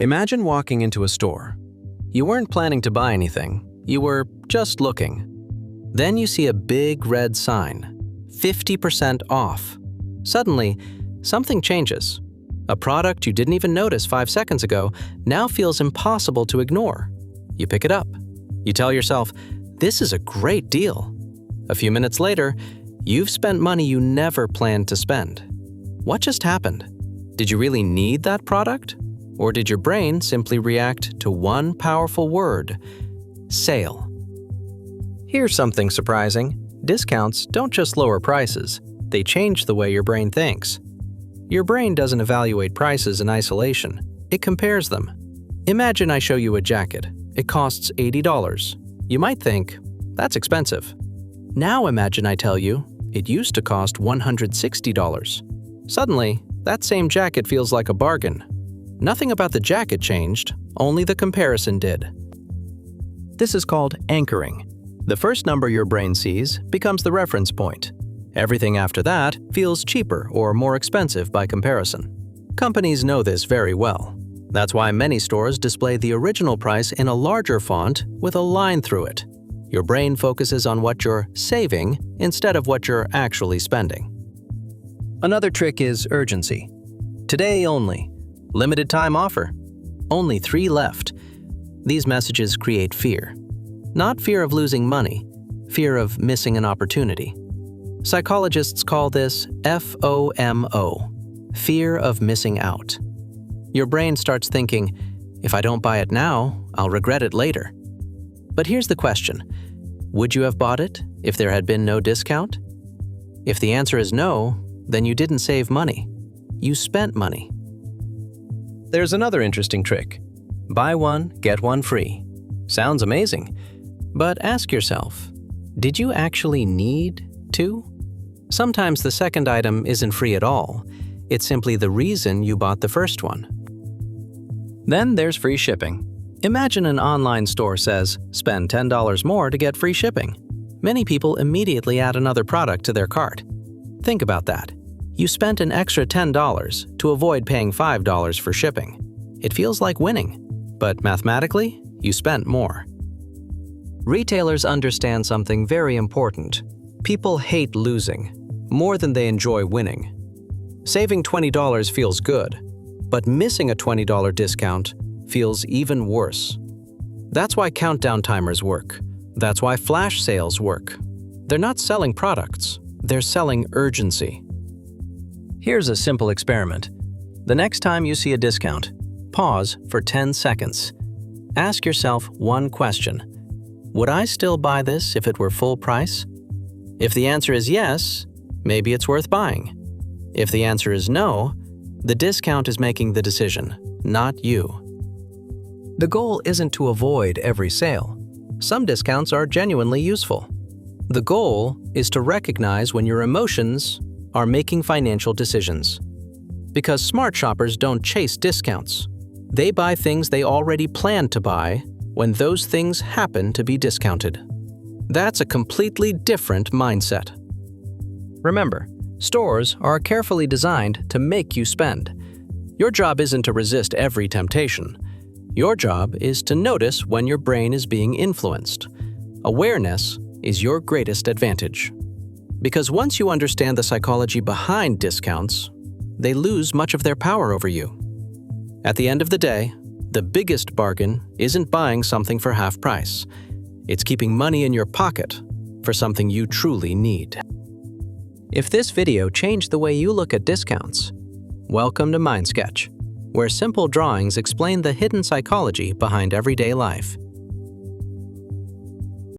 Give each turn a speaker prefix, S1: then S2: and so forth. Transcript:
S1: Imagine walking into a store. You weren't planning to buy anything, you were just looking. Then you see a big red sign, 50% off. Suddenly, something changes. A product you didn't even notice 5 seconds ago now feels impossible to ignore. You pick it up. You tell yourself, this is a great deal. A few minutes later, you've spent money you never planned to spend. What just happened? Did you really need that product? Or did your brain simply react to one powerful word, sale? Here's something surprising. Discounts don't just lower prices, they change the way your brain thinks. Your brain doesn't evaluate prices in isolation, it compares them. Imagine I show you a jacket. It costs $80. You might think, that's expensive. Now imagine I tell you, it used to cost $160. Suddenly, that same jacket feels like a bargain. Nothing about the jacket changed, only the comparison did. This is called anchoring. The first number your brain sees becomes the reference point. Everything after that feels cheaper or more expensive by comparison. Companies know this very well. That's why many stores display the original price in a larger font with a line through it. Your brain focuses on what you're saving instead of what you're actually spending. Another trick is urgency. Today only. Limited time offer. Only 3 left. These messages create fear. Not fear of losing money, fear of missing an opportunity. Psychologists call this FOMO, fear of missing out. Your brain starts thinking, if I don't buy it now, I'll regret it later. But here's the question. Would you have bought it if there had been no discount? If the answer is no, then you didn't save money. You spent money. There's another interesting trick. Buy one, get one free. Sounds amazing. But ask yourself, did you actually need to? Sometimes the second item isn't free at all. It's simply the reason you bought the first one. Then there's free shipping. Imagine an online store says, spend $10 more to get free shipping. Many people immediately add another product to their cart. Think about that. You spent an extra $10 to avoid paying $5 for shipping. It feels like winning, but mathematically, you spent more. Retailers understand something very important. People hate losing more than they enjoy winning. Saving $20 feels good, but missing a $20 discount feels even worse. That's why countdown timers work. That's why flash sales work. They're not selling products, they're selling urgency. Here's a simple experiment. The next time you see a discount, pause for 10 seconds. Ask yourself one question. Would I still buy this if it were full price? If the answer is yes, maybe it's worth buying. If the answer is no, the discount is making the decision, not you. The goal isn't to avoid every sale. Some discounts are genuinely useful. The goal is to recognize when your emotions are making financial decisions. Because smart shoppers don't chase discounts. They buy things they already planned to buy when those things happen to be discounted. That's a completely different mindset. Remember, stores are carefully designed to make you spend. Your job isn't to resist every temptation. Your job is to notice when your brain is being influenced. Awareness is your greatest advantage. Because once you understand the psychology behind discounts, they lose much of their power over you. At the end of the day, the biggest bargain isn't buying something for half price. It's keeping money in your pocket for something you truly need. If this video changed the way you look at discounts, welcome to MindSketch, where simple drawings explain the hidden psychology behind everyday life.